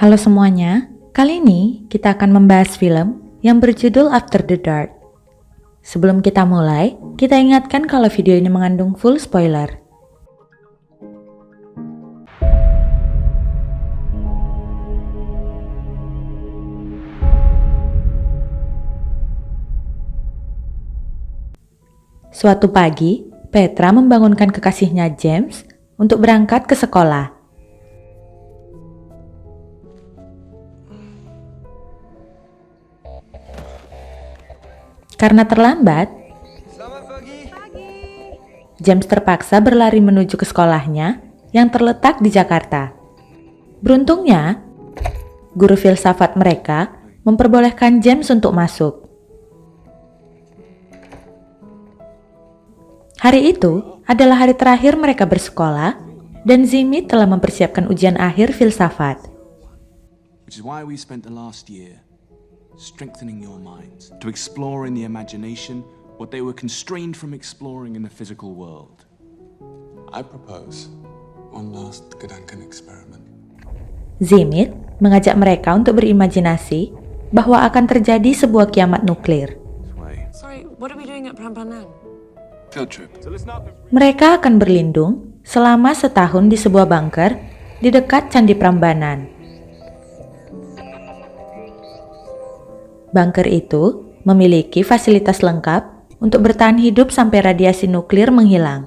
Halo semuanya, kali ini kita akan membahas film yang berjudul After the Dark. Sebelum kita mulai, kita ingatkan kalau video ini mengandung full spoiler. Suatu pagi, Petra membangunkan kekasihnya James untuk berangkat ke sekolah. Karena terlambat, James terpaksa berlari menuju ke sekolahnya yang terletak di Jakarta. Beruntungnya, guru filsafat mereka memperbolehkan James untuk masuk. Hari itu adalah hari terakhir mereka bersekolah dan Zimi telah mempersiapkan ujian akhir filsafat. Which is why we spent the last year strengthening your minds to explore in the imagination what they were constrained from exploring in the physical world. I propose one last Gedanken experiment. Zimit mengajak mereka untuk berimajinasi bahwa akan terjadi sebuah kiamat nuklir. Sorry, what are we doing at Prambanan? Field trip. Mereka akan berlindung selama setahun di sebuah bunker di dekat Candi Prambanan. Bunker itu memiliki fasilitas lengkap untuk bertahan hidup sampai radiasi nuklir menghilang.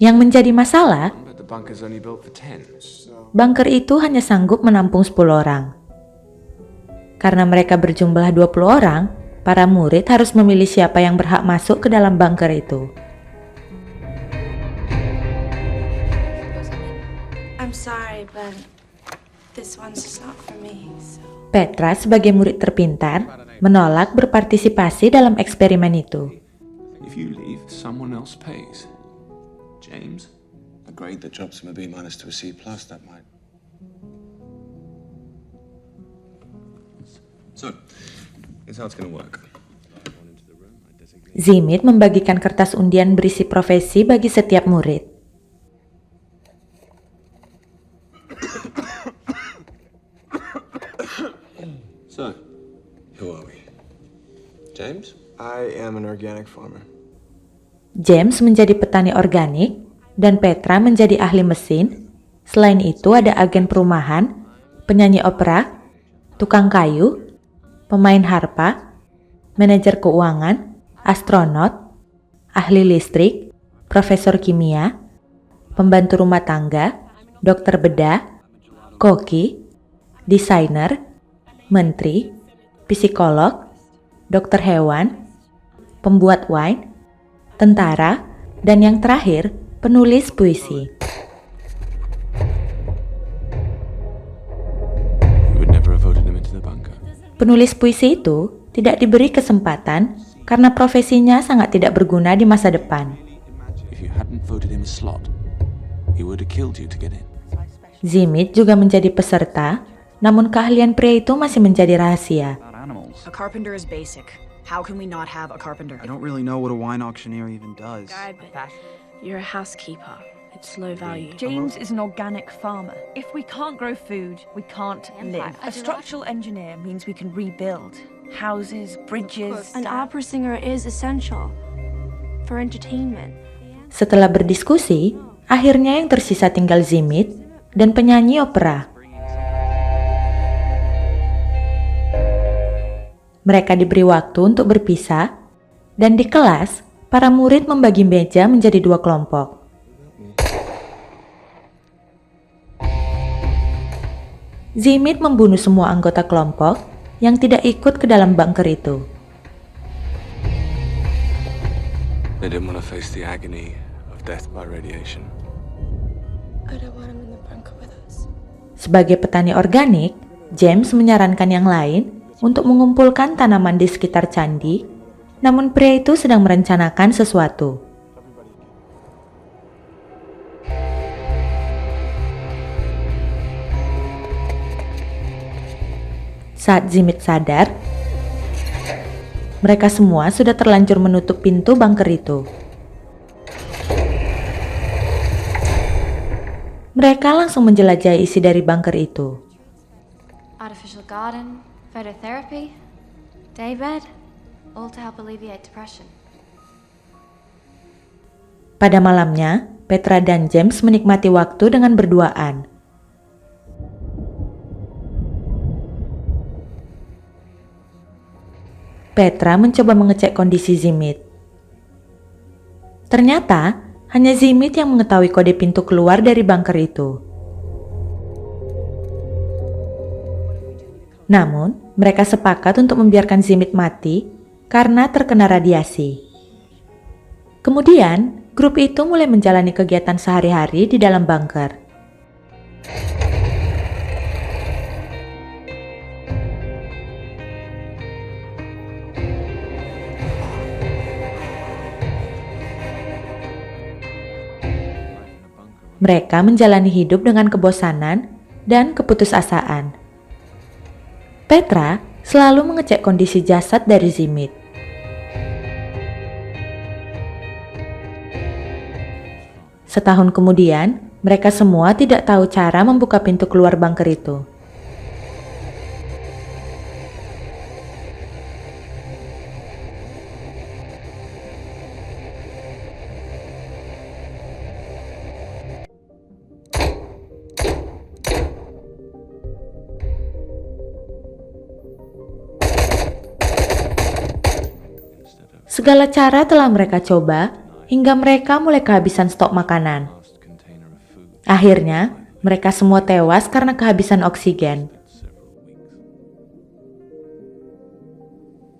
Yang menjadi masalah, But the bunker's only built for 10. bunker itu hanya sanggup menampung 10 orang. Karena mereka berjumlah 20 orang, para murid harus memilih siapa yang berhak masuk ke dalam bunker itu. I'm sorry, but this one's just not for me. So. Petra sebagai murid terpintar menolak berpartisipasi dalam eksperimen itu. If you leave, someone else pays. James? A grade that drops from a B- to a C+, that might. So, here's how it's gonna work. Zimit membagikan kertas undian berisi profesi bagi setiap murid. So, who are we? James? I am an organic farmer. James menjadi petani organik dan Petra menjadi ahli mesin. Selain itu ada agen perumahan, penyanyi opera, tukang kayu, pemain harpa, manajer keuangan, astronot, ahli listrik, profesor kimia, pembantu rumah tangga, dokter bedah, koki, desainer, menteri, psikolog, dokter hewan, pembuat wine, tentara, dan yang terakhir, penulis puisi. You would never have voted him into the bunker. Penulis puisi itu tidak diberi kesempatan karena profesinya sangat tidak berguna di masa depan. If you hadn't voted him a slot, he would have killed you to get in. Zimit juga menjadi peserta, namun keahlian pria itu masih menjadi rahasia. Animals. A carpenter is basic. How can we not have a carpenter? I don't really know what a wine auctioneer even does. God, you're a housekeeper. It's low value. James is an organic farmer. If we can't grow food, we can't live. A structural engineer means we can rebuild houses, bridges. An opera singer is essential for entertainment. Setelah berdiskusi, akhirnya yang tersisa tinggal Zimit dan penyanyi opera. Mereka diberi waktu untuk berpisah, dan di kelas, para murid membagi meja menjadi 2 kelompok. Zimit membunuh semua anggota kelompok yang tidak ikut ke dalam bunker itu. They didn't want to face the agony of death by radiation. I don't want him in the bunker with us. Sebagai petani organik, James menyarankan yang lain untuk mengumpulkan tanaman di sekitar candi, namun pria itu sedang merencanakan sesuatu. Saat Zimit sadar, mereka semua sudah terlanjur menutup pintu bunker itu. Mereka langsung menjelajahi isi dari bunker itu. Artificial garden, phototherapy, daybed, all to help alleviate depression. Pada malamnya, Petra dan James menikmati waktu dengan berduaan. Petra mencoba mengecek kondisi Zimit. Ternyata, hanya Zimit yang mengetahui kode pintu keluar dari bunker itu. Namun, mereka sepakat untuk membiarkan Zimit mati karena terkena radiasi. Kemudian, grup itu mulai menjalani kegiatan sehari-hari di dalam bunker. Mereka menjalani hidup dengan kebosanan dan keputusasaan. Petra selalu mengecek kondisi jasad dari Zimit. Setahun kemudian, mereka semua tidak tahu cara membuka pintu keluar bunker itu. Segala cara telah mereka coba hingga mereka mulai kehabisan stok makanan. Akhirnya, mereka semua tewas karena kehabisan oksigen.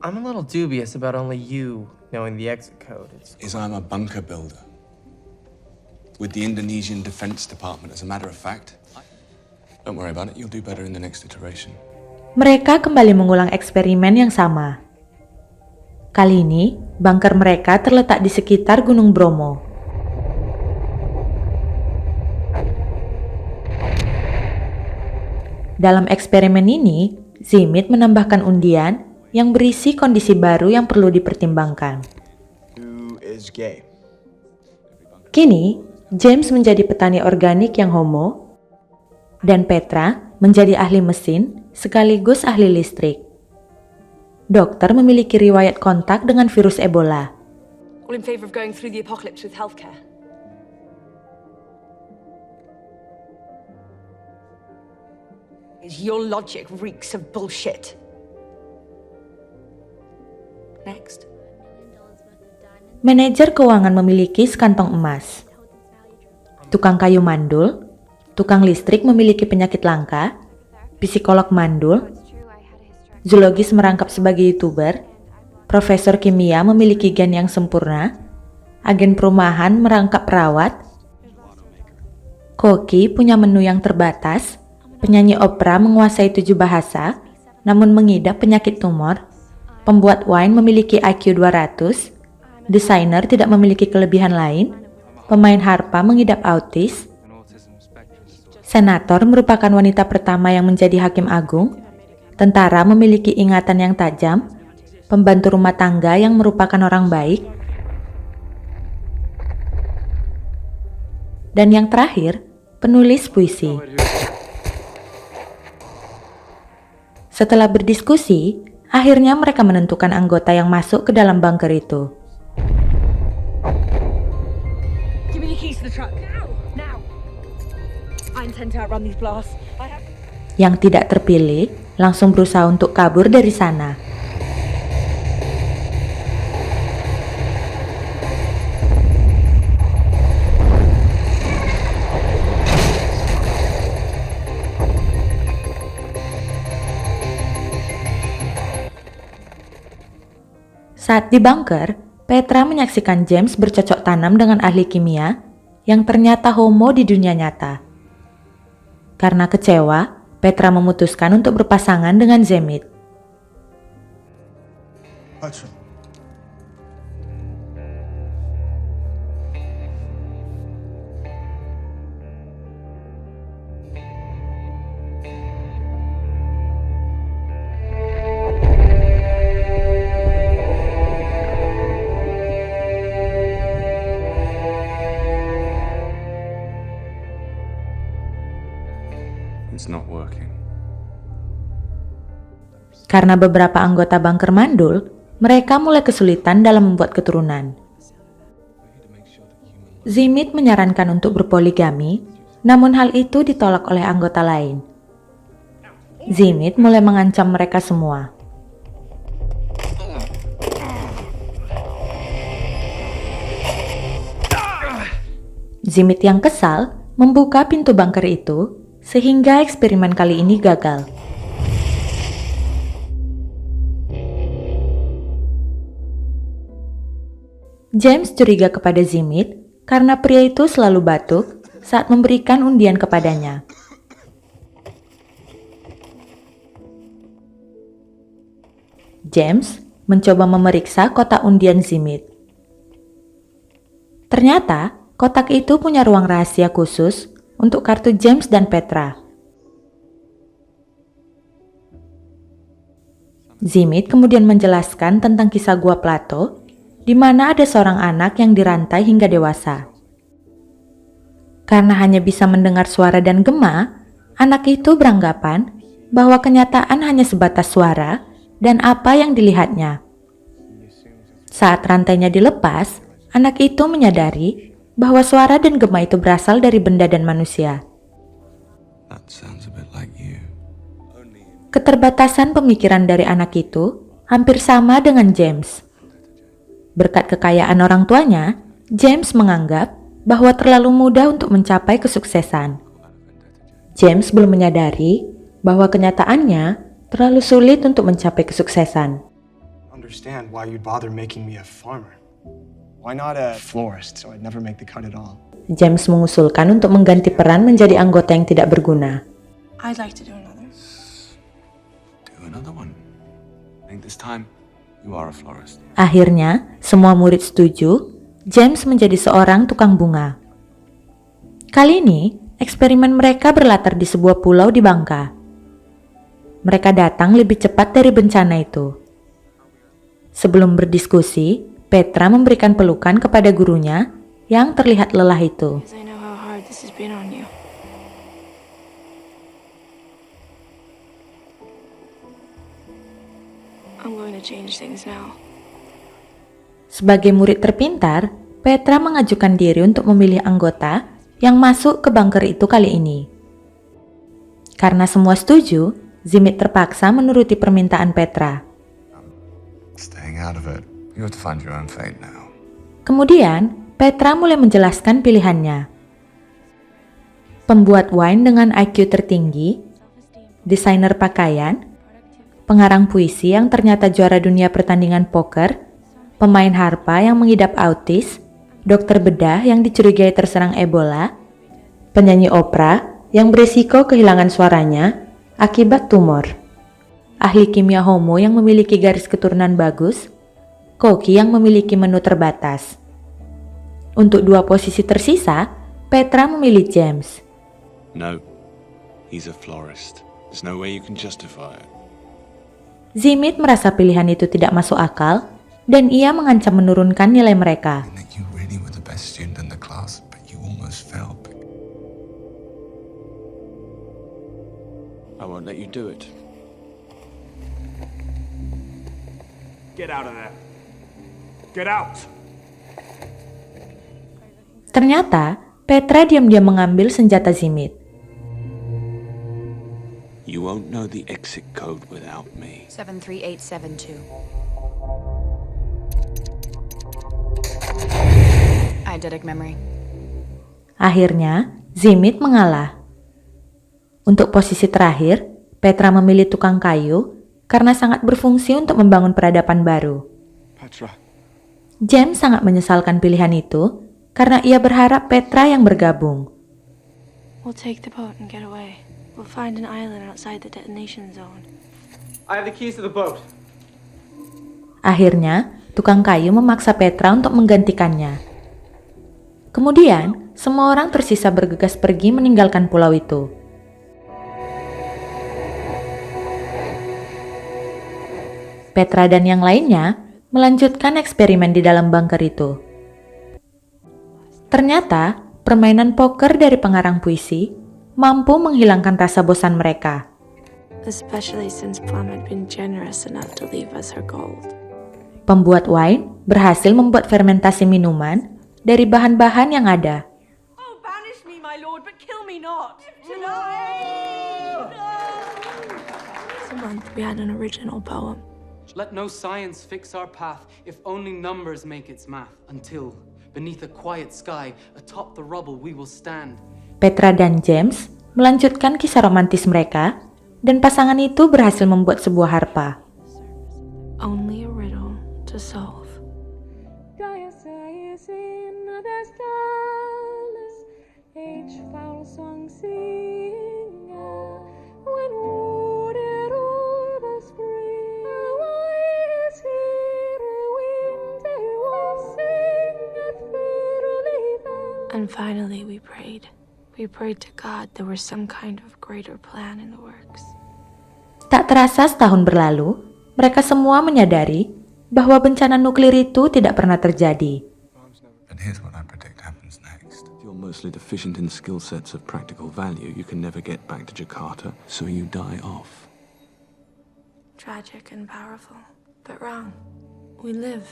I'm a little dubious about only you knowing the exit code. I'm a bunker builder with the Indonesian Defense Department. As a matter of fact, don't worry about it. You'll do better in the next iteration. Mereka kembali mengulang eksperimen yang sama. Kali ini, bunker mereka terletak di sekitar Gunung Bromo. Dalam eksperimen ini, Zimit menambahkan undian yang berisi kondisi baru yang perlu dipertimbangkan. Who is gay? Kini, James menjadi petani organik yang homo, dan Petra menjadi ahli mesin sekaligus ahli listrik. Dokter memiliki riwayat kontak dengan virus Ebola. All in favor of going through the apocalypse with healthcare. Your logic reeks of bullshit. Next. Manajer keuangan memiliki sekantong emas. Tukang kayu mandul, tukang listrik memiliki penyakit langka, psikolog mandul, zoologis merangkap sebagai YouTuber, profesor kimia memiliki gen yang sempurna, agen perumahan merangkap perawat, koki punya menu yang terbatas, penyanyi opera menguasai 7 bahasa, namun mengidap penyakit tumor, pembuat wine memiliki IQ 200, desainer tidak memiliki kelebihan lain, pemain harpa mengidap autis, senator merupakan wanita pertama yang menjadi hakim agung, tentara memiliki ingatan yang tajam, pembantu rumah tangga yang merupakan orang baik, dan yang terakhir, penulis puisi. Setelah berdiskusi, akhirnya mereka menentukan anggota yang masuk ke dalam bunker itu. Give me the keys to the truck. Now. I intend to outrun these blasts. Yang tidak terpilih langsung berusaha untuk kabur dari sana. Saat di bunker, Petra menyaksikan James bercocok tanam dengan ahli kimia yang ternyata homo di dunia nyata. Karena kecewa, Petra memutuskan untuk berpasangan dengan Zimit. It's not working. Karena beberapa anggota bunker mandul, mereka mulai kesulitan dalam membuat keturunan. Zimit menyarankan untuk berpoligami, namun hal itu ditolak oleh anggota lain. Zimit mulai mengancam mereka semua. Zimit yang kesal membuka pintu bunker itu, sehingga eksperimen kali ini gagal. James curiga kepada Zimit karena pria itu selalu batuk saat memberikan undian kepadanya. James mencoba memeriksa kotak undian Zimit. Ternyata, kotak itu punya ruang rahasia khusus untuk kartu James dan Petra. Zimit kemudian menjelaskan tentang kisah gua Plato, di mana ada seorang anak yang dirantai hingga dewasa. Karena hanya bisa mendengar suara dan gema, anak itu beranggapan bahwa kenyataan hanya sebatas suara dan apa yang dilihatnya. Saat rantainya dilepas, anak itu menyadari bahwa suara dan gema itu berasal dari benda dan manusia. That sounds a bit like you. Keterbatasan pemikiran dari anak itu hampir sama dengan James. Berkat kekayaan orang tuanya, James menganggap bahwa terlalu mudah untuk mencapai kesuksesan. James belum menyadari bahwa kenyataannya terlalu sulit untuk mencapai kesuksesan. Understand why you'd bother making me a farmer. Why not a florist so I'd never make the cut at all? James mengusulkan untuk mengganti peran menjadi anggota yang tidak berguna. I'd like to do another. Do another one. I think this time you are a florist. Akhirnya, semua murid setuju, James menjadi seorang tukang bunga. Kali ini, eksperimen mereka berlatar di sebuah pulau di Bangka. Mereka datang lebih cepat dari bencana itu. Sebelum berdiskusi, Petra memberikan pelukan kepada gurunya yang terlihat lelah itu. Because I know how hard this has been on you. I'm going to change things now. Sebagai murid terpintar, Petra mengajukan diri untuk memilih anggota yang masuk ke bunker itu kali ini. Karena semua setuju, Zimit terpaksa menuruti permintaan Petra. Staying out of it. You have to find your own fate now. Kemudian, Petra mulai menjelaskan pilihannya. Pembuat wine dengan IQ tertinggi, desainer pakaian, pengarang puisi yang ternyata juara dunia pertandingan poker, pemain harpa yang mengidap autis, dokter bedah yang dicurigai terserang Ebola, penyanyi opera yang berisiko kehilangan suaranya akibat tumor, ahli kimia homo yang memiliki garis keturunan bagus, koki yang memiliki menu terbatas. Untuk dua posisi tersisa, Petra memilih James. No, he's a florist. There's no way you can justify it. Zimit merasa pilihan itu tidak masuk akal, dan ia mengancam menurunkan nilai mereka. I think you really were the best student in the class, but you almost failed. I won't let you do it. Get out of there. Get out! Ternyata, Petra diam-diam mengambil senjata Zimit. You won't know the exit code without me. 73872. Eidetic memory. Akhirnya, Zimit mengalah. Untuk posisi terakhir, Petra memilih tukang kayu karena sangat berfungsi untuk membangun peradaban baru. Petra. James sangat menyesalkan pilihan itu karena ia berharap Petra yang bergabung. We'll take the boat and get away. We'll find an island outside the detonation zone. I have the keys to the boat. Akhirnya, tukang kayu memaksa Petra untuk menggantikannya. Kemudian, semua orang tersisa bergegas pergi meninggalkan pulau itu. Petra dan yang lainnya melanjutkan eksperimen di dalam bunker itu. Ternyata, permainan poker dari pengarang puisi mampu menghilangkan rasa bosan mereka. Especially since Plum had been generous enough to leave us her gold. Pembuat wine berhasil membuat fermentasi minuman dari bahan-bahan yang ada. Oh, banish me, my lord, but kill me not. This month we had an original poem. Let no science fix our path, if only numbers make its math. Until, beneath a quiet sky, atop the rubble we will stand. Petra dan James melanjutkan kisah romantis mereka, dan pasangan itu berhasil membuat sebuah harpa. Only a riddle to solve. And finally we prayed. We prayed to God there was some kind of greater plan in the works. Tak terasa setahun berlalu, mereka semua menyadari bahwa bencana nuklir itu tidak pernah terjadi. And here's what I predict happens next. If you're mostly deficient in skill sets of practical value, you can never get back to Jakarta, so you die off. Tragic and powerful, but wrong. We live.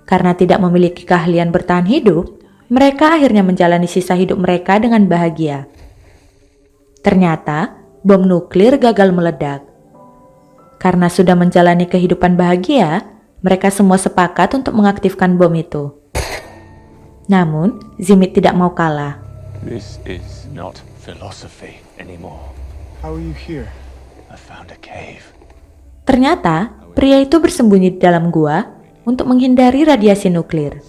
Karena tidak memiliki keahlian bertahan hidup, mereka akhirnya menjalani sisa hidup mereka dengan bahagia. Ternyata, bom nuklir gagal meledak. Karena sudah menjalani kehidupan bahagia, mereka semua sepakat untuk mengaktifkan bom itu. Namun, Zimit tidak mau kalah. This is not philosophy anymore. How are you here? I found a cave. Ternyata, pria itu bersembunyi di dalam gua untuk menghindari radiasi nuklir.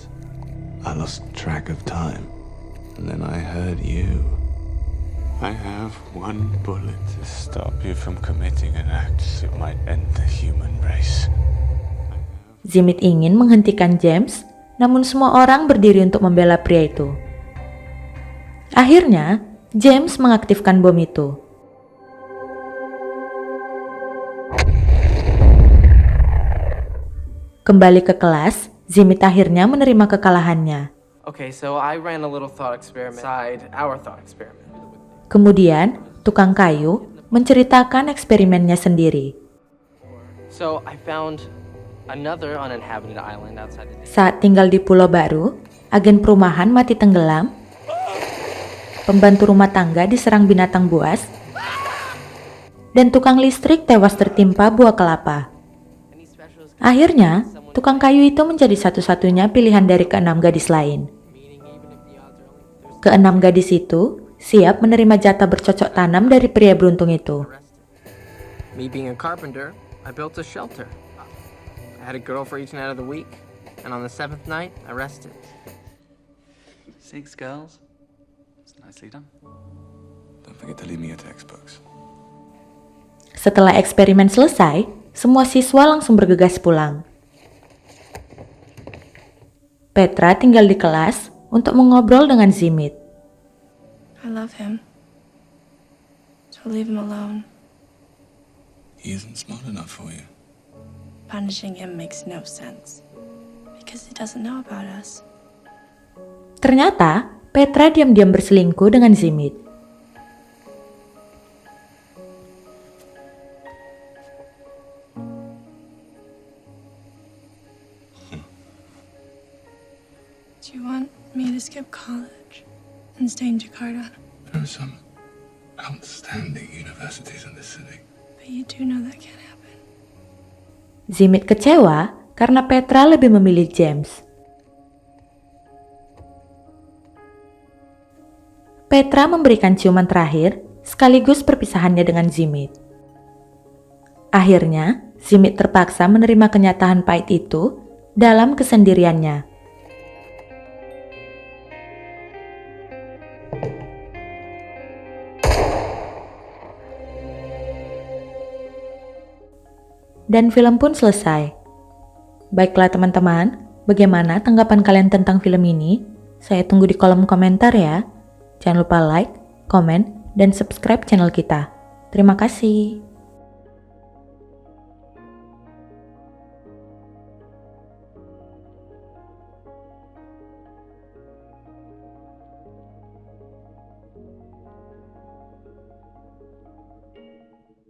I lost track of time, and then I heard you. I have one bullet to stop you from committing an act that might end the human race. Zimit ingin menghentikan James, namun semua orang berdiri untuk membela pria itu. Akhirnya, James mengaktifkan bom itu. Kembali ke kelas, Zimit akhirnya menerima kekalahannya. Okay, so I ran a little thought experiment inside our thought experiment. Kemudian, tukang kayu menceritakan eksperimennya sendiri. So I found another uninhabited island outside the Saat tinggal di pulau baru, agen perumahan mati tenggelam, pembantu rumah tangga diserang binatang buas, dan tukang listrik tewas tertimpa buah kelapa. Akhirnya, tukang kayu itu menjadi satu-satunya pilihan dari keenam gadis lain. Keenam gadis itu siap menerima jatah bercocok tanam dari pria beruntung itu. Me being a carpenter, I built a shelter. I had a girl for each night of the week, and on the 7th night, I rested. 6 girls. It's nicely done. Don't forget to leave me your textbooks. Setelah eksperimen selesai, semua siswa langsung bergegas pulang. Petra tinggal di kelas untuk mengobrol dengan Zimit. I love him. So leave him alone. He isn't smart enough for you. Punishing him makes no sense. Because he doesn't know about us. Ternyata, Petra diam-diam berselingkuh dengan Zimit. Do you want me to skip college and stay in Jakarta? There are some outstanding universities in this city. But you do know that can't happen. Zimit kecewa karena Petra lebih memilih James. Petra memberikan ciuman terakhir sekaligus perpisahannya dengan Zimit. Akhirnya, Zimit terpaksa menerima kenyataan pahit itu dalam kesendiriannya. Dan film pun selesai. Baiklah teman-teman, bagaimana tanggapan kalian tentang film ini? Saya tunggu di kolom komentar ya. Jangan lupa like, komen, dan subscribe channel kita. Terima kasih.